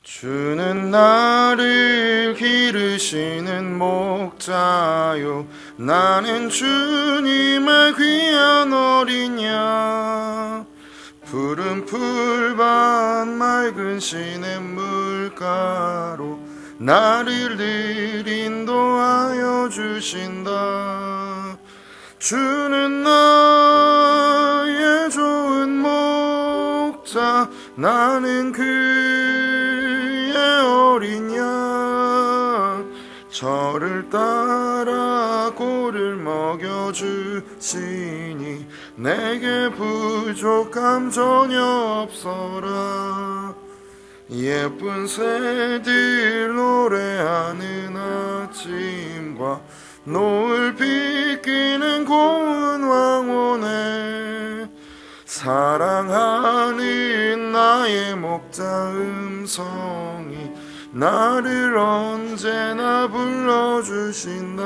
주는 나를 기르시는 목자요, 나는 주님의 귀한 어린 양. 푸른 풀밭 맑은 시냇물가로 나를 늘 인도하여 주신다. 주는 나의 좋은 목자, 나는 그의 어린 양. 저를 따라 꼴을 먹여주시니 내게 부족함 전혀 없어라. 예쁜 새들 노래하는 아침과 노을 비끼는 고운 황혼에 사랑하는 나의 목자 음성이 나를 언제나 불러주신다.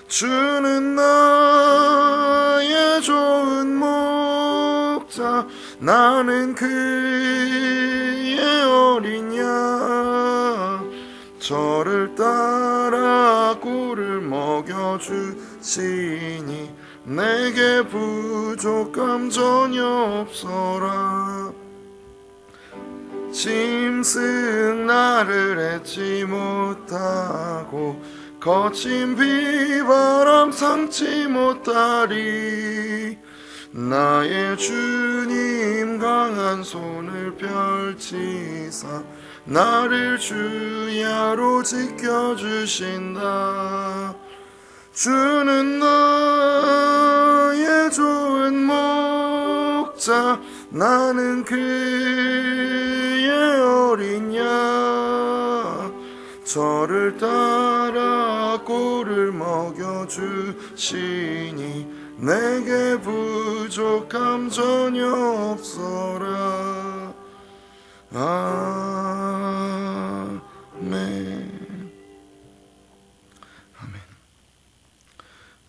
주는 나의 좋은 목자, 나는 그의 어린 양. 저를 따라 꿀을 먹여주시니 내게 부족함 전혀 없어라. 짐승 나를 해치 못하고 거친 비바람 상치 못하리. 나의 주님 강한 손을 펼치사 나를 주야로 지켜주신다. 주는 나의 좋은 목자, 나는 그의 어린 양. 저를 따라 꿀을 먹여주시니 내게 부족함 전혀 없어라. 아멘. 아멘.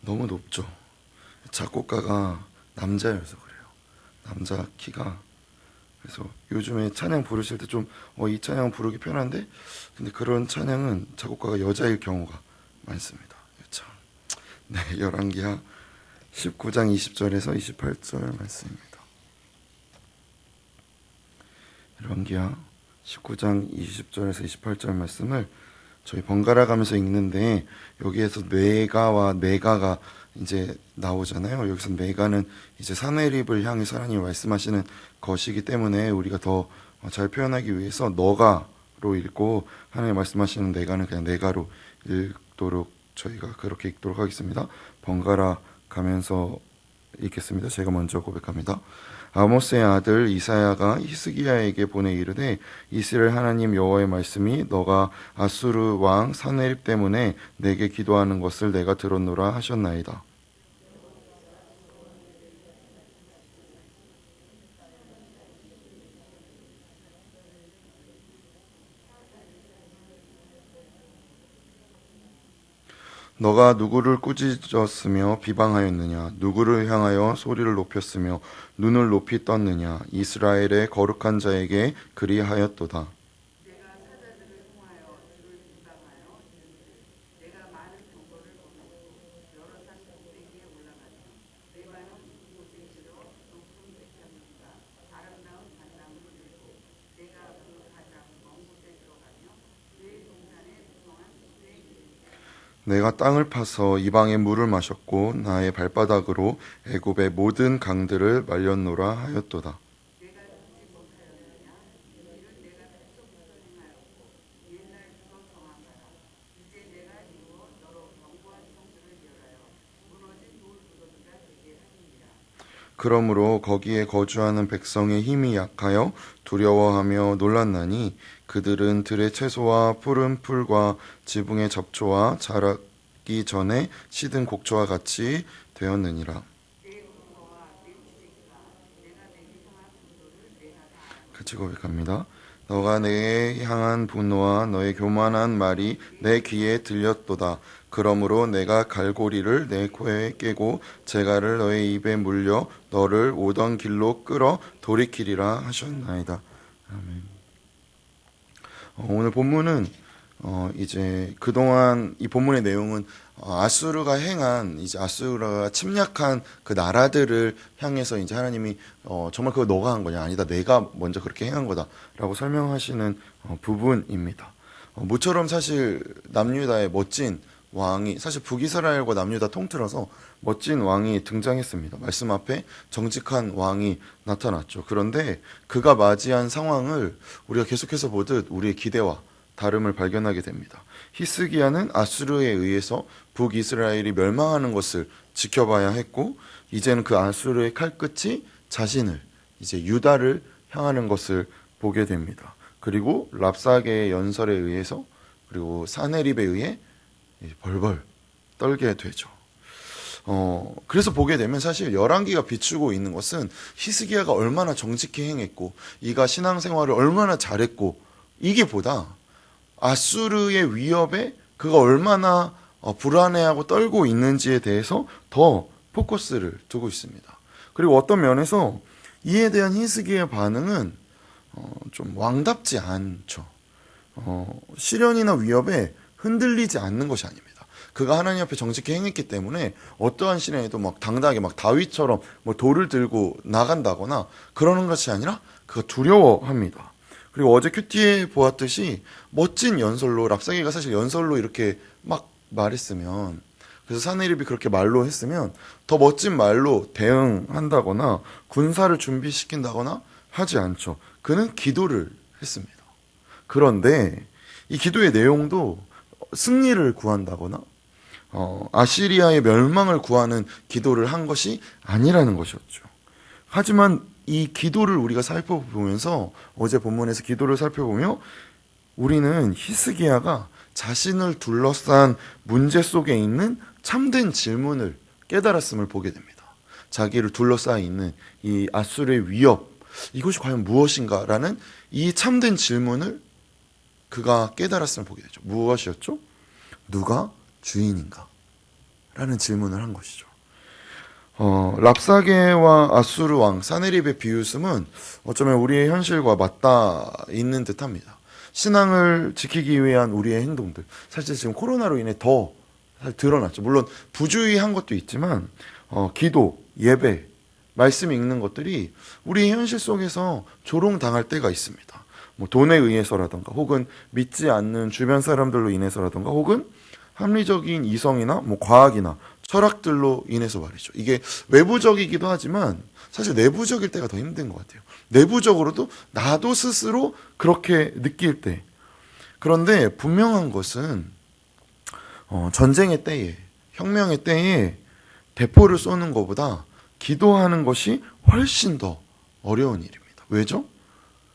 너무 높죠. 작곡가가 남자여서 그래요. 남자 키가. 그래서 요즘에 찬양 부르실 때 좀 이 찬양 부르기 편한데, 근데 그런 찬양은 작곡가가 여자일 경우가 많습니다. 참. 네, 열왕기하 19장 20절에서 28절 말씀입니다. 열왕기하 19장 20절에서 28절 말씀을 저희 번갈아 가면서 읽는데, 여기에서 뇌가와 메가가 이제 나오잖아요. 여기서 메가는 이제 사내립을 향해서 하나님이 말씀하시는 것이기 때문에 우리가 더 잘 표현하기 위해서 너가로 읽고, 하나님이 말씀하시는 내가는 그냥 내가로 읽도록 저희가 그렇게 읽도록 하겠습니다. 번갈아 가면서 읽겠습니다. 제가 먼저 고백합니다. 아모스의 아들 이사야가 히스기야에게 보내 이르되, 이스라엘 하나님 여호와의 말씀이 너가 아수르 왕 사내립 때문에 내게 기도하는 것을 내가 들었노라 하셨나이다. 너가 누구를 꾸짖었으며 비방하였느냐? 누구를 향하여 소리를 높였으며 눈을 높이 떴느냐? 이스라엘의 거룩한 자에게 그리하였도다. 내가 땅을 파서 이방의 물을 마셨고 나의 발바닥으로 애굽의 모든 강들을 말렸노라 하였도다. 그러므로 거기에 거주하는 백성의 힘이 약하여 두려워하며 놀랐나니, 그들은 들의 채소와 푸른 풀과 지붕의 잡초와 자라기 전에 시든 곡초와 같이 되었느니라. 같이 고백합니다. 너가 내게 향한 분노와 너의 교만한 말이 내 귀에 들렸도다. 그러므로 내가 갈고리를 내 코에 깨고 재갈을 너의 입에 물려 너를 오던 길로 끌어 돌이키리라 하셨나이다. 아멘. 오늘 본문은 이제 그동안 이 본문의 내용은 아수르가 행한 이제 아수르가 침략한 그 나라들을 향해서 이제 하나님이 정말 그거 너가 한 거냐 아니다 내가 먼저 그렇게 행한 거다라고 설명하시는 부분입니다. 모처럼 사실 남유다의 멋진 왕이 사실 북이스라엘과 남유다 통틀어서 멋진 왕이 등장했습니다. 말씀 앞에 정직한 왕이 나타났죠. 그런데 그가 맞이한 상황을 우리가 계속해서 보듯 우리의 기대와 다름을 발견하게 됩니다. 히스기야는 아수르에 의해서 북이스라엘이 멸망하는 것을 지켜봐야 했고 이제는 그 아수르의 칼끝이 자신을 이제 유다를 향하는 것을 보게 됩니다. 그리고 랍사게의 연설에 의해서 그리고 사네립에 의해 벌벌 떨게 되죠. 그래서 보게 되면 사실 열왕기가 비추고 있는 것은 히스기야가 얼마나 정직히 행했고 이가 신앙생활을 얼마나 잘했고 이게 보다 아수르의 위협에 그가 얼마나 불안해하고 떨고 있는지에 대해서 더 포커스를 두고 있습니다. 그리고 어떤 면에서 이에 대한 히스기야의 반응은 좀 왕답지 않죠. 시련이나 위협에 흔들리지 않는 것이 아닙니다. 그가 하나님 앞에 정직히 행했기 때문에 어떠한 시련에도 막 당당하게 막 다윗처럼 뭐 돌을 들고 나간다거나 그러는 것이 아니라 그가 두려워합니다. 그리고 어제 큐티에 보았듯이 멋진 연설로 랍사게가 사실 연설로 이렇게 막 말했으면 그래서 사네립이 그렇게 말로 했으면 더 멋진 말로 대응한다거나 군사를 준비시킨다거나 하지 않죠. 그는 기도를 했습니다. 그런데 이 기도의 내용도 승리를 구한다거나 아시리아의 멸망을 구하는 기도를 한 것이 아니라는 것이었죠. 하지만 이 기도를 우리가 살펴보면서 어제 본문에서 기도를 살펴보며 우리는 히스기야가 자신을 둘러싼 문제 속에 있는 참된 질문을 깨달았음을 보게 됩니다. 자기를 둘러싸여 있는 이 아수르의 위협, 이것이 과연 무엇인가라는 이 참된 질문을 그가 깨달았음을 보게 되죠. 무엇이었죠? 누가 주인인가? 라는 질문을 한 것이죠. 랍사게와 아수르 왕 사네립의 비웃음은 어쩌면 우리의 현실과 맞닿아 있는 듯합니다. 신앙을 지키기 위한 우리의 행동들, 사실 지금 코로나로 인해 더 드러났죠. 물론 부주의한 것도 있지만 기도, 예배, 말씀 읽는 것들이 우리의 현실 속에서 조롱당할 때가 있습니다. 뭐 돈에 의해서라던가 혹은 믿지 않는 주변 사람들로 인해서라던가 혹은 합리적인 이성이나 뭐 과학이나 철학들로 인해서 말이죠. 이게 외부적이기도 하지만 사실 내부적일 때가 더 힘든 것 같아요. 내부적으로도 나도 스스로 그렇게 느낄 때. 그런데 분명한 것은 전쟁의 때에 혁명의 때에 대포를 쏘는 것보다 기도하는 것이 훨씬 더 어려운 일입니다. 왜죠?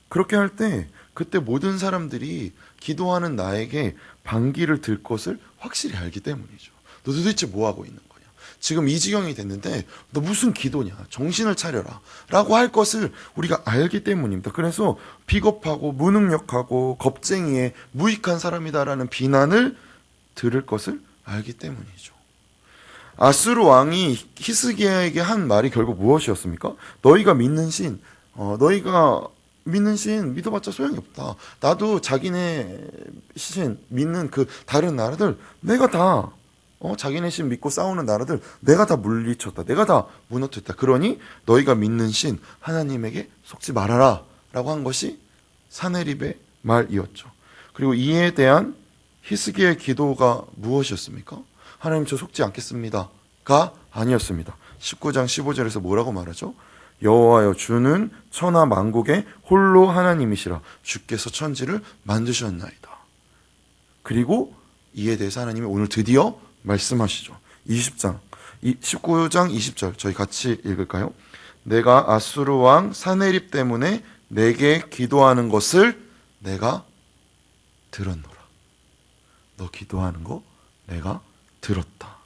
그렇게 할 때 그때 모든 사람들이 기도하는 나에게 반기를 들 것을 확실히 알기 때문이죠. 너 도대체 뭐 하고 있는 거냐? 지금 이 지경이 됐는데 너 무슨 기도냐? 정신을 차려라. 라고 할 것을 우리가 알기 때문입니다. 그래서 비겁하고 무능력하고 겁쟁이에 무익한 사람이다라는 비난을 들을 것을 알기 때문이죠. 아수르 왕이 히스기야에게 한 말이 결국 무엇이었습니까? 너희가 믿는 신, 너희가 믿는 신 믿어봤자 소용이 없다. 나도 자기네 신 믿는 그 다른 나라들 내가 다 자기네 신 믿고 싸우는 나라들 내가 다 물리쳤다. 내가 다 무너뜨렸다. 그러니 너희가 믿는 신 하나님에게 속지 말아라 라고 한 것이 사네립의 말이었죠. 그리고 이에 대한 히스기야의 기도가 무엇이었습니까? 하나님 저 속지 않겠습니다가 아니었습니다. 19장 15절에서 뭐라고 말하죠? 여호와여 주는 천하 만국의 홀로 하나님이시라. 주께서 천지를 만드셨나이다. 그리고 이에 대해서 하나님이 오늘 드디어 말씀하시죠. 19장 20절 저희 같이 읽을까요? 내가 아수르 왕 사네립 때문에 내게 기도하는 것을 내가 들었노라. 너 기도하는 거 내가 들었다.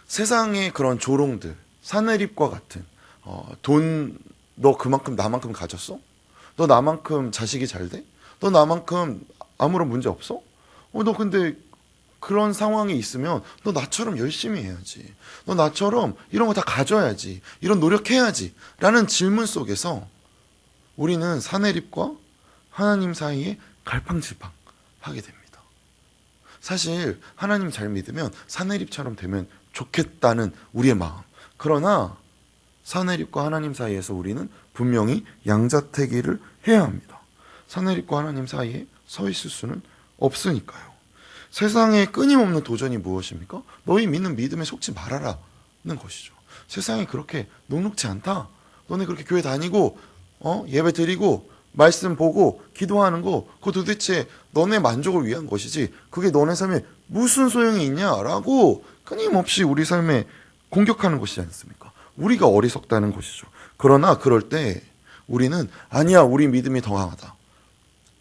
세상의 그런 조롱들, 사내립과 같은 돈 너 그만큼 나만큼 가졌어? 너 나만큼 자식이 잘 돼? 너 나만큼 아무런 문제 없어? 너 근데 그런 상황이 있으면 너 나처럼 열심히 해야지. 너 나처럼 이런 거 다 가져야지. 이런 노력해야지. 라는 질문 속에서 우리는 사내립과 하나님 사이에 갈팡질팡 하게 됩니다. 사실 하나님 잘 믿으면 사내립처럼 되면 좋겠다는 우리의 마음. 그러나 사내립과 하나님 사이에서 우리는 분명히 양자택일을 해야 합니다. 사내립과 하나님 사이에 서 있을 수는 없으니까요. 세상의 끊임없는 도전이 무엇입니까? 너희 믿는 믿음에 속지 말아라는 것이죠. 세상이 그렇게 녹록지 않다. 너네 그렇게 교회 다니고 예배 드리고 말씀 보고 기도하는 거 그거 도대체 너네 만족을 위한 것이지 그게 너네 삶에 무슨 소용이 있냐라고 끊임없이 우리 삶에 공격하는 것이지 않습니까? 우리가 어리석다는 것이죠. 그러나 그럴 때 우리는 아니야, 우리 믿음이 더 강하다,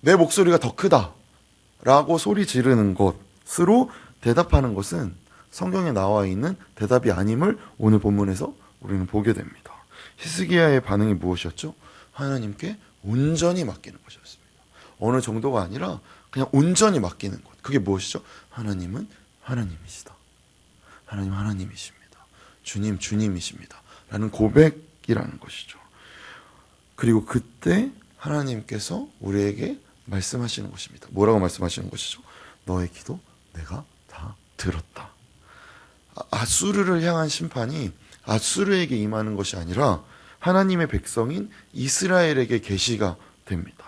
내 목소리가 더 크다 라고 소리 지르는 것으로 대답하는 것은 성경에 나와 있는 대답이 아님을 오늘 본문에서 우리는 보게 됩니다. 히스기야의 반응이 무엇이었죠? 하나님께 온전히 맡기는 것이었습니다. 어느 정도가 아니라 그냥 온전히 맡기는 것. 그게 무엇이죠? 하나님은 하나님이시다. 하나님 하나님이십니다. 주님 주님이십니다. 라는 고백이라는 것이죠. 그리고 그때 하나님께서 우리에게 말씀하시는 것입니다. 뭐라고 말씀하시는 것이죠? 너의 기도 내가 다 들었다. 아수르를 향한 심판이 아수르에게 임하는 것이 아니라 하나님의 백성인 이스라엘에게 계시가 됩니다.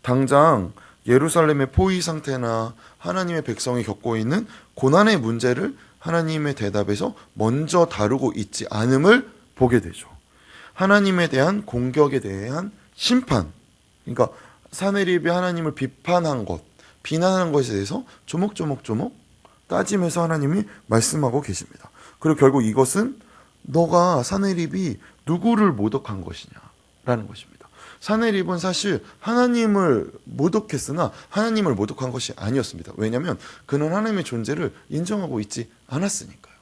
당장 예루살렘의 포위 상태나 하나님의 백성이 겪고 있는 고난의 문제를 하나님의 대답에서 먼저 다루고 있지 않음을 보게 되죠. 하나님에 대한 공격에 대한 심판, 그러니까 사내립이 하나님을 비판한 것, 비난한 것에 대해서 조목조목 따지면서 하나님이 말씀하고 계십니다. 그리고 결국 이것은 너가 사내립이 누구를 모독한 것이냐라는 것입니다. 사내립은 사실 하나님을 모독했으나 하나님을 모독한 것이 아니었습니다. 왜냐하면 그는 하나님의 존재를 인정하고 있지 않았으니까요.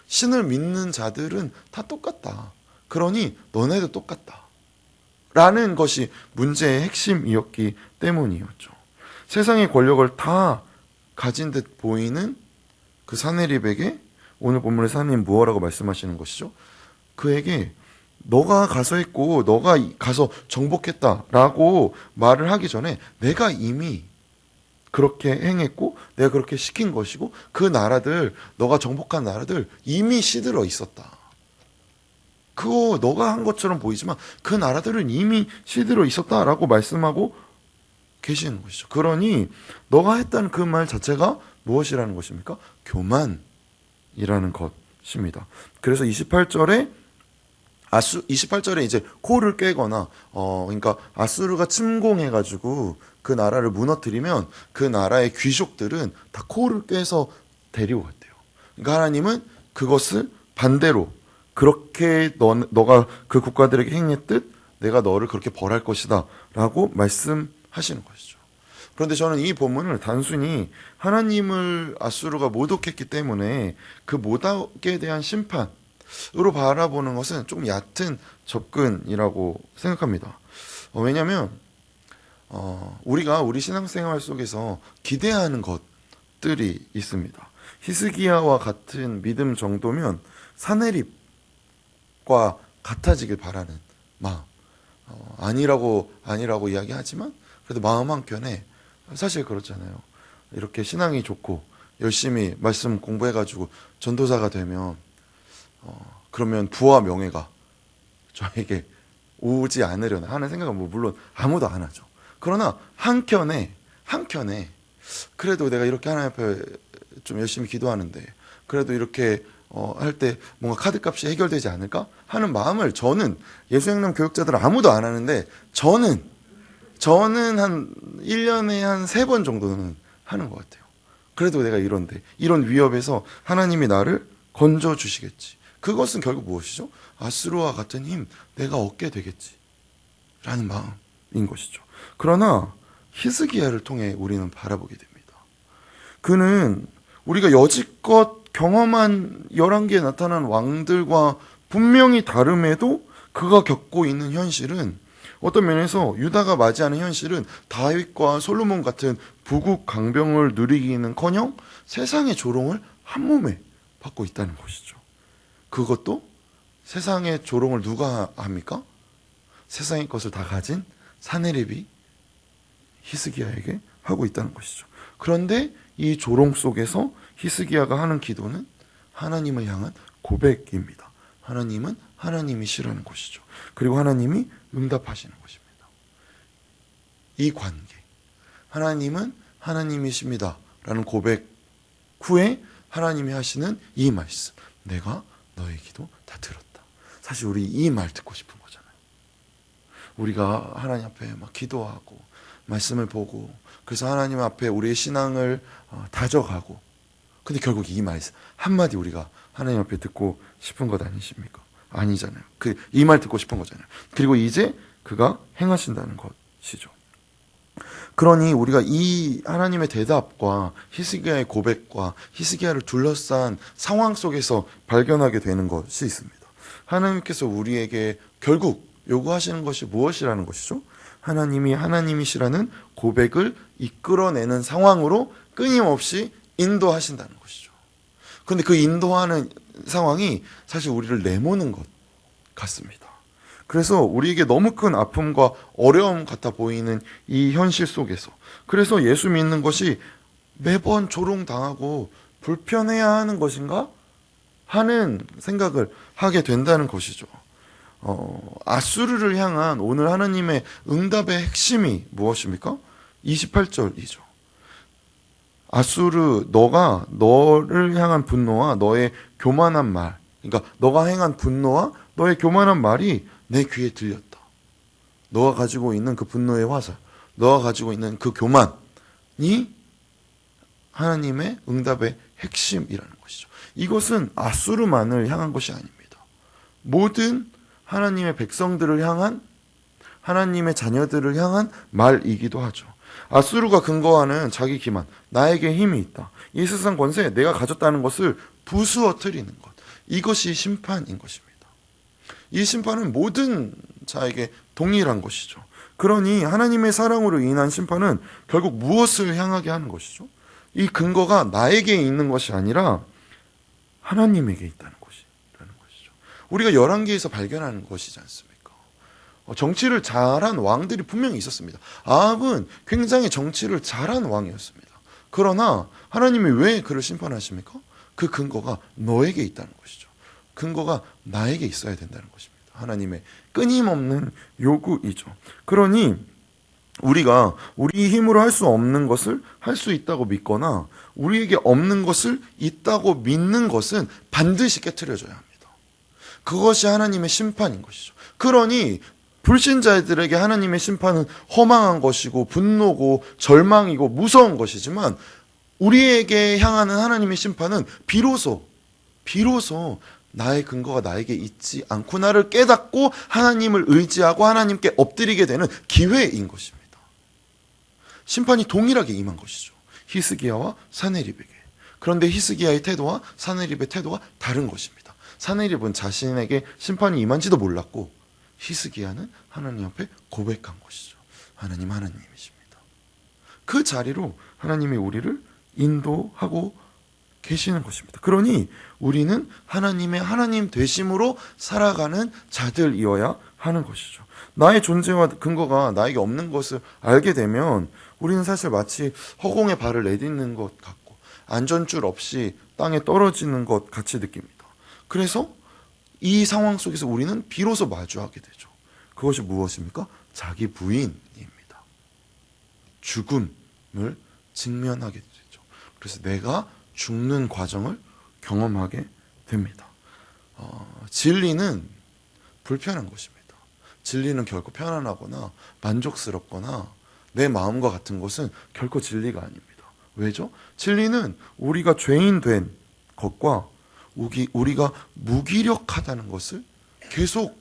신을 믿는 자들은 다 똑같다. 그러니 너네도 똑같다. 라는 것이 문제의 핵심이었기 때문이었죠. 세상의 권력을 다 가진 듯 보이는 그 사내립에게 오늘 본문에서 하나님 무엇라고 말씀하시는 것이죠? 그에게 너가 가서 했고 너가 가서 정복했다라고 말을 하기 전에 내가 이미 그렇게 행했고 내가 그렇게 시킨 것이고 그 나라들, 너가 정복한 나라들 이미 시들어 있었다. 그거 너가 한 것처럼 보이지만 그 나라들은 이미 시들어 있었다라고 말씀하고 계시는 것이죠. 그러니 너가 했다는 그 말 자체가 무엇이라는 것입니까? 교만이라는 것입니다. 그래서 28절에 이제 코를 깨거나 그러니까 아수르가 침공해가지고 그 나라를 무너뜨리면 그 나라의 귀족들은 다 코를 깨서 데리고 갔대요. 그러니까 하나님은 그것을 반대로 그렇게 너가 그 국가들에게 행했듯 내가 너를 그렇게 벌할 것이다 라고 말씀하시는 것이죠. 그런데 저는 이 본문을 단순히 하나님을 아수르가 모독했기 때문에 그 모독에 대한 심판으로 바라보는 것은 조금 얕은 접근이라고 생각합니다. 왜냐하면 우리가 우리 신앙생활 속에서 기대하는 것들이 있습니다. 히스기야와 같은 믿음 정도면 사내립과 같아지길 바라는 마음. 아니라고 이야기하지만 그래도 마음 한켠에 사실 그렇잖아요. 이렇게 신앙이 좋고 열심히 말씀 공부해가지고 전도사가 되면 그러면 부와 명예가 저에게 오지 않으려나 하는 생각은 물론 아무도 안 하죠. 그러나 한켠에 그래도 내가 이렇게 하나님 앞에 좀 열심히 기도하는데 그래도 이렇게 할 때 뭔가 카드값이 해결되지 않을까 하는 마음을 저는 예수행남 교육자들 아무도 안 하는데 저는 한 1년에 한 3번 정도는 하는 것 같아요. 그래도 내가 이런 위협에서 하나님이 나를 건져주시겠지. 그것은 결국 무엇이죠? 아수르와 같은 힘 내가 얻게 되겠지 라는 마음인 것이죠. 그러나 히스기야를 통해 우리는 바라보게 됩니다. 그는 우리가 여지껏 경험한 11개에 나타난 왕들과 분명히 다름에도 그가 겪고 있는 현실은 어떤 면에서 유다가 맞이하는 현실은 다윗과 솔로몬 같은 부국 강병을 누리기는커녕 세상의 조롱을 한 몸에 받고 있다는 것이죠. 그것도 세상의 조롱을 누가 합니까? 세상의 것을 다 가진 사내립이 히스기야에게 하고 있다는 것이죠. 그런데 이 조롱 속에서 히스기야가 하는 기도는 하나님을 향한 고백입니다. 하나님은 하나님이시라는 것이죠. 그리고 하나님이 응답하시는 것입니다. 이 관계, 하나님은 하나님이십니다 라는 고백 후에 하나님이 하시는 이 말씀, 내가 너의 기도 다 들었다. 사실 우리 이 말 듣고 싶은 거잖아요. 우리가 하나님 앞에 막 기도하고 말씀을 보고, 그래서 하나님 앞에 우리의 신앙을 다져가고, 근데 결국 이 말씀 한마디 우리가 하나님 앞에 듣고 싶은 것 아니십니까? 아니잖아요. 이 말 듣고 싶은 거잖아요. 그리고 이제 그가 행하신다는 것이죠. 그러니 우리가 이 하나님의 대답과 히스기야의 고백과 히스기야를 둘러싼 상황 속에서 발견하게 되는 것이 있습니다. 하나님께서 우리에게 결국 요구하시는 것이 무엇이라는 것이죠? 하나님이 하나님이시라는 고백을 이끌어내는 상황으로 끊임없이 인도하신다는 것이죠. 그런데 그 인도하는 상황이 사실 우리를 내모는 것 같습니다. 그래서 우리에게 너무 큰 아픔과 어려움 같아 보이는 이 현실 속에서, 그래서 예수 믿는 것이 매번 조롱당하고 불편해야 하는 것인가 하는 생각을 하게 된다는 것이죠. 아수르를 향한 오늘 하나님의 응답의 핵심이 무엇입니까? 28절이죠. 아수르, 너가 너를 향한 분노와 너의 교만한 말, 그러니까 너가 행한 분노와 너의 교만한 말이 내 귀에 들렸다. 너가 가지고 있는 그 분노의 화살, 너가 가지고 있는 그 교만이 하나님의 응답의 핵심이라는 것이죠. 이것은 아수르만을 향한 것이 아닙니다. 모든 하나님의 백성들을 향한, 하나님의 자녀들을 향한 말이기도 하죠. 아수르가 근거하는 자기 기만, 나에게 힘이 있다, 이 세상 권세, 내가 가졌다는 것을 부수어뜨리는 것, 이것이 심판인 것입니다. 이 심판은 모든 자에게 동일한 것이죠. 그러니 하나님의 사랑으로 인한 심판은 결국 무엇을 향하게 하는 것이죠? 이 근거가 나에게 있는 것이 아니라 하나님에게 있다는 것이죠. 우리가 열왕기에서 발견하는 것이지 않습니까? 정치를 잘한 왕들이 분명히 있었습니다. 아합은 굉장히 정치를 잘한 왕이었습니다. 그러나 하나님이 왜 그를 심판하십니까? 그 근거가 너에게 있다는 것이죠. 근거가 나에게 있어야 된다는 것입니다. 하나님의 끊임없는 요구이죠. 그러니 우리가 우리 힘으로 할 수 없는 것을 할 수 있다고 믿거나 우리에게 없는 것을 있다고 믿는 것은 반드시 깨트려져야 합니다. 그것이 하나님의 심판인 것이죠. 그러니 불신자들에게 하나님의 심판은 허망한 것이고 분노고 절망이고 무서운 것이지만, 우리에게 향하는 하나님의 심판은 비로소 나의 근거가 나에게 있지 않구나를 깨닫고 하나님을 의지하고 하나님께 엎드리게 되는 기회인 것입니다. 심판이 동일하게 임한 것이죠. 히스기야와 사네립에게. 그런데 히스기야의 태도와 사네립의 태도가 다른 것입니다. 사네립은 자신에게 심판이 임한지도 몰랐고, 히스기야는 하나님 앞에 고백한 것이죠. 하나님, 하나님이십니다. 그 자리로 하나님이 우리를 인도하고 계시는 것입니다. 그러니 우리는 하나님의 하나님 되심으로 살아가는 자들이어야 하는 것이죠. 나의 존재와 근거가 나에게 없는 것을 알게 되면 우리는 사실 마치 허공에 발을 내딛는 것 같고 안전줄 없이 땅에 떨어지는 것 같이 느낍니다. 그래서 이 상황 속에서 우리는 비로소 마주하게 되죠. 그것이 무엇입니까? 자기 부인입니다. 죽음을 직면하게 되죠. 그래서 내가 죽는 과정을 경험하게 됩니다. 진리는 불편한 것입니다. 진리는 결코 편안하거나 만족스럽거나 내 마음과 같은 것은 결코 진리가 아닙니다. 왜죠? 진리는 우리가 죄인 된 것과 우리가 무기력하다는 것을 계속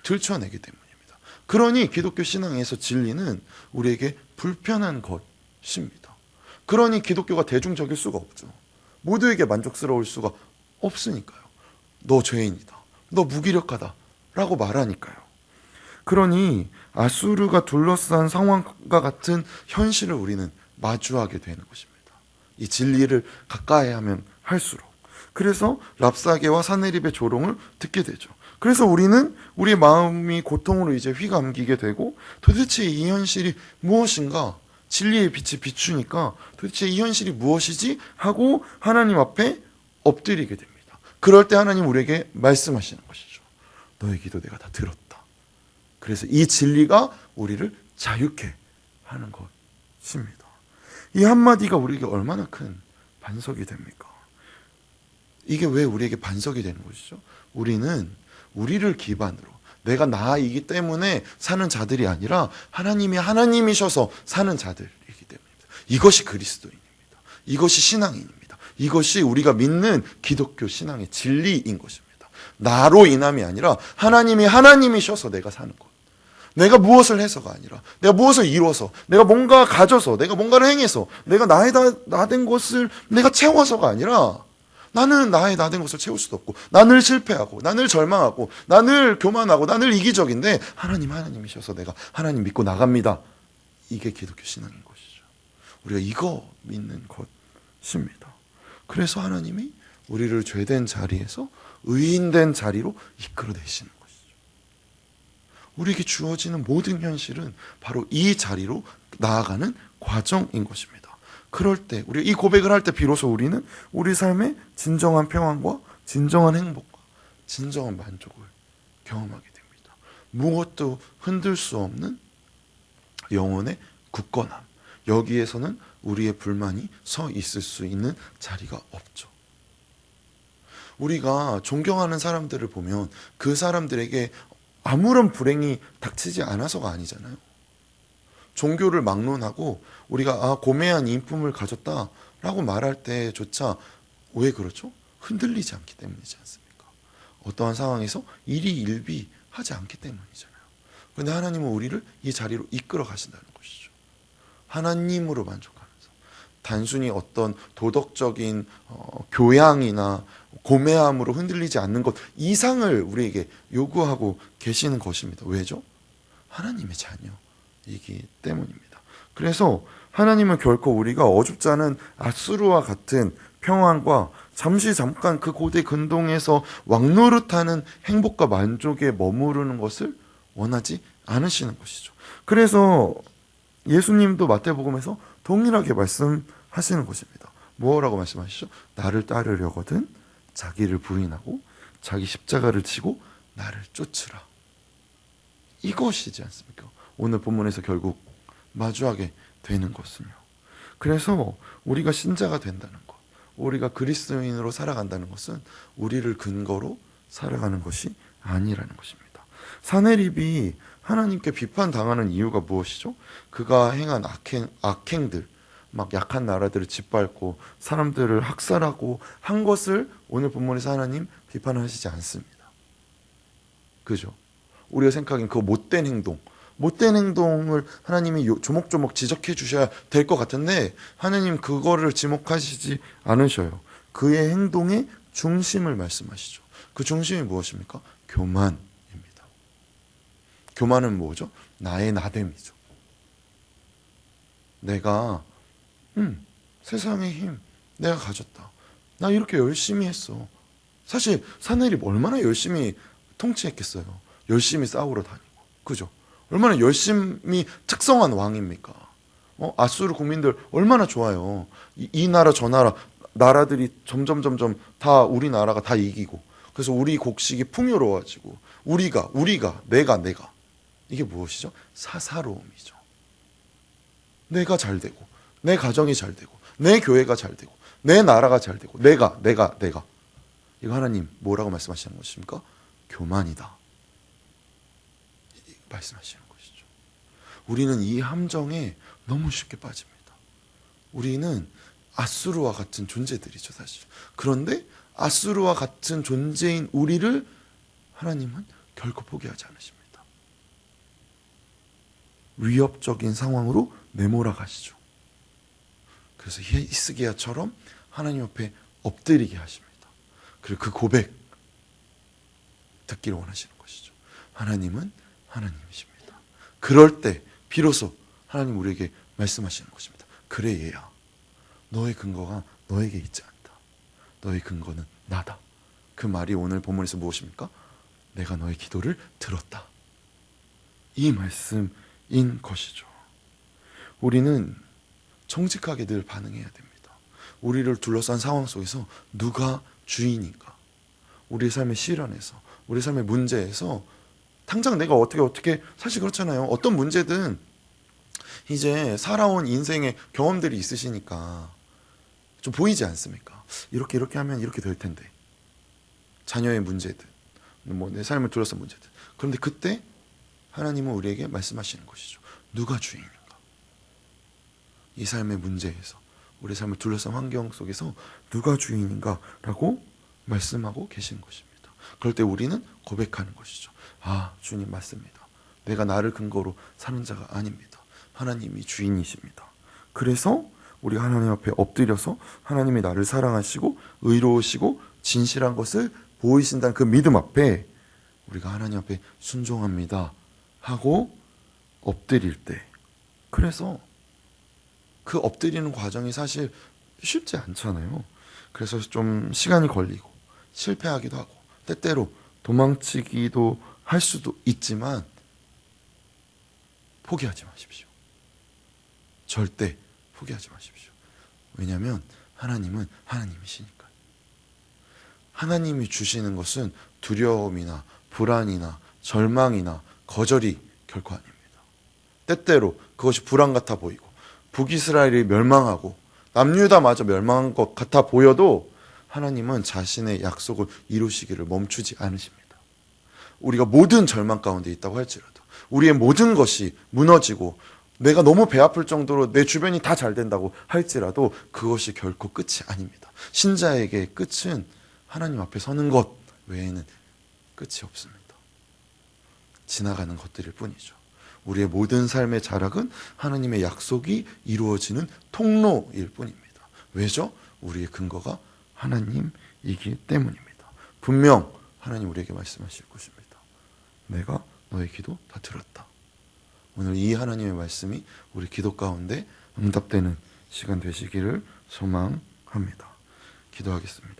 들춰내기 때문입니다. 그러니 기독교 신앙에서 진리는 우리에게 불편한 것입니다. 그러니 기독교가 대중적일 수가 없죠. 모두에게 만족스러울 수가 없으니까요. 너 죄인이다, 너 무기력하다 라고 말하니까요. 그러니 아수르가 둘러싼 상황과 같은 현실을 우리는 마주하게 되는 것입니다. 이 진리를 가까이 하면 할수록. 그래서 랍사게와 사네립의 조롱을 듣게 되죠. 그래서 우리는 우리의 마음이 고통으로 이제 휘감기게 되고, 도대체 이 현실이 무엇인가 진리의 빛이 비추니까 도대체 이 현실이 무엇이지? 하고 하나님 앞에 엎드리게 됩니다. 그럴 때 하나님 우리에게 말씀하시는 것이죠. 너의 기도 내가 다 들었다. 그래서 이 진리가 우리를 자유케 하는 것입니다. 이 한마디가 우리에게 얼마나 큰 반석이 됩니까? 이게 왜 우리에게 반석이 되는 것이죠? 우리는 우리를 기반으로 내가 나이기 때문에 사는 자들이 아니라 하나님이 하나님이셔서 사는 자들이기 때문입니다. 이것이 그리스도인입니다. 이것이 신앙인입니다. 이것이 우리가 믿는 기독교 신앙의 진리인 것입니다. 나로 인함이 아니라 하나님이 하나님이셔서 내가 사는 것. 내가 무엇을 해서가 아니라 내가 무엇을 이루어서 내가 뭔가 가져서 내가 뭔가를 행해서 내가 나의 나된 것을 내가 채워서가 아니라 나는 나의 나된 것을 채울 수도 없고 나 늘 실패하고 나 늘 절망하고 나 늘 교만하고 나 늘 이기적인데 하나님이셔서 내가 하나님 믿고 나갑니다. 이게 기독교 신앙인 것이죠. 우리가 이거 믿는 것입니다. 그래서 하나님이 우리를 죄된 자리에서 의인된 자리로 이끌어내시는 것이죠. 우리에게 주어지는 모든 현실은 바로 이 자리로 나아가는 과정인 것입니다. 그럴 때 우리가 이 고백을 할 때 비로소 우리는 우리 삶의 진정한 평안과 진정한 행복과 진정한 만족을 경험하게 됩니다. 무엇도 흔들 수 없는 영혼의 굳건함. 여기에서는 우리의 불만이 서 있을 수 있는 자리가 없죠. 우리가 존경하는 사람들을 보면 그 사람들에게 아무런 불행이 닥치지 않아서가 아니잖아요. 종교를 막론하고 우리가 고매한 인품을 가졌다라고 말할 때조차 왜 그렇죠? 흔들리지 않기 때문이지 않습니까? 어떠한 상황에서 일희일비하지 않기 때문이잖아요. 그런데 하나님은 우리를 이 자리로 이끌어 가신다는 것이죠. 하나님으로 만족하면서 단순히 어떤 도덕적인 교양이나 고매함으로 흔들리지 않는 것 이상을 우리에게 요구하고 계시는 것입니다. 왜죠? 하나님의 자녀이기 때문입니다. 그래서 하나님은 결코 우리가 어줍지 않은 아수르와 같은 평안과 잠깐 그 고대 근동에서 왕노릇하는 행복과 만족에 머무르는 것을 원하지 않으시는 것이죠. 그래서 예수님도 마태복음에서 동일하게 말씀하시는 것입니다. 뭐라고 말씀하시죠? 나를 따르려거든 자기를 부인하고 자기 십자가를 지고 나를 쫓으라. 이것이지 않습니까? 오늘 본문에서 결국 마주하게 되는 것은요. 그래서 우리가 신자가 된다는 것, 우리가 그리스도인으로 살아간다는 것은 우리를 근거로 살아가는 것이 아니라는 것입니다. 사내립이 하나님께 비판당하는 이유가 무엇이죠? 그가 행한 악행들, 막 약한 나라들을 짓밟고 사람들을 학살하고 한 것을 오늘 본문에서 하나님 비판하시지 않습니다. 그죠? 우리가 생각하기엔 그 못된 행동을 하나님이 조목조목 지적해 주셔야 될 것 같은데 하나님 그거를 지목하시지 않으셔요. 그의 행동의 중심을 말씀하시죠. 그 중심이 무엇입니까? 교만입니다. 교만은 뭐죠? 나의 나됨이죠. 내가 세상의 힘 내가 가졌다. 나 이렇게 열심히 했어. 사실 사내립 얼마나 열심히 통치했겠어요. 열심히 싸우러 다니고. 그죠? 얼마나 열심히 특성한 왕입니까? 아수르 국민들 얼마나 좋아요. 이 나라 저 나라들이 점점 다 우리나라가 다 이기고 그래서 우리 곡식이 풍요로워지고 우리가 내가 이게 무엇이죠? 사사로움이죠. 내가 잘 되고 내 가정이 잘 되고 내 교회가 잘 되고 내 나라가 잘 되고 내가 이거 하나님 뭐라고 말씀하시는 것입니까? 교만이다 말씀하시는 것이죠. 우리는 이 함정에 너무 쉽게 빠집니다. 우리는 아수르와 같은 존재들이죠, 사실. 그런데 아수르와 같은 존재인 우리를 하나님은 결코 포기하지 않으십니다. 위협적인 상황으로 내몰아 가시죠. 그래서 히스기야처럼 하나님 옆에 엎드리게 하십니다. 그리고 그 고백 듣기를 원하시는 것이죠. 하나님은 하나님이십니다. 그럴 때 비로소 하나님 우리에게 말씀하시는 것입니다. 그래 얘야, 너의 근거가 너에게 있지 않다. 너의 근거는 나다. 그 말이 오늘 본문에서 무엇입니까? 내가 너의 기도를 들었다. 이 말씀인 것이죠. 우리는 정직하게 늘 반응해야 됩니다. 우리를 둘러싼 상황 속에서 누가 주인인가? 우리의 삶의 시련에서, 우리 삶의 문제에서 당장 내가 어떻게 사실 그렇잖아요. 어떤 문제든 이제 살아온 인생의 경험들이 있으시니까 좀 보이지 않습니까? 이렇게 하면 이렇게 될 텐데. 자녀의 문제든 뭐 내 삶을 둘러싼 문제든. 그런데 그때 하나님은 우리에게 말씀하시는 것이죠. 누가 주인인가? 이 삶의 문제에서, 우리 삶을 둘러싼 환경 속에서 누가 주인인가라고 말씀하고 계시는 것입니다. 그럴 때 우리는 고백하는 것이죠. 아, 주님 맞습니다. 내가 나를 근거로 사는 자가 아닙니다. 하나님이 주인이십니다. 그래서 우리가 하나님 앞에 엎드려서 하나님이 나를 사랑하시고 의로우시고 진실한 것을 보이신다는 그 믿음 앞에 우리가 하나님 앞에 순종합니다 하고 엎드릴 때, 그래서 그 엎드리는 과정이 사실 쉽지 않잖아요. 그래서 좀 시간이 걸리고 실패하기도 하고 때때로 도망치기도 할 수도 있지만 포기하지 마십시오. 절대 포기하지 마십시오. 왜냐하면 하나님은 하나님이시니까요. 하나님이 주시는 것은 두려움이나 불안이나 절망이나 거절이 결코 아닙니다. 때때로 그것이 불안 같아 보이고 북이스라엘이 멸망하고 남유다마저 멸망한 것 같아 보여도 하나님은 자신의 약속을 이루시기를 멈추지 않으십니다. 우리가 모든 절망 가운데 있다고 할지라도, 우리의 모든 것이 무너지고 내가 너무 배 아플 정도로 내 주변이 다 잘 된다고 할지라도 그것이 결코 끝이 아닙니다. 신자에게 끝은 하나님 앞에 서는 것 외에는 끝이 없습니다. 지나가는 것들일 뿐이죠. 우리의 모든 삶의 자락은 하나님의 약속이 이루어지는 통로일 뿐입니다. 왜죠? 우리의 근거가 하나님이기 때문입니다. 분명 하나님 우리에게 말씀하실 것입니다. 내가 너의 기도 다 들었다. 오늘 이 하나님의 말씀이 우리 기도 가운데 응답되는 시간 되시기를 소망합니다. 기도하겠습니다.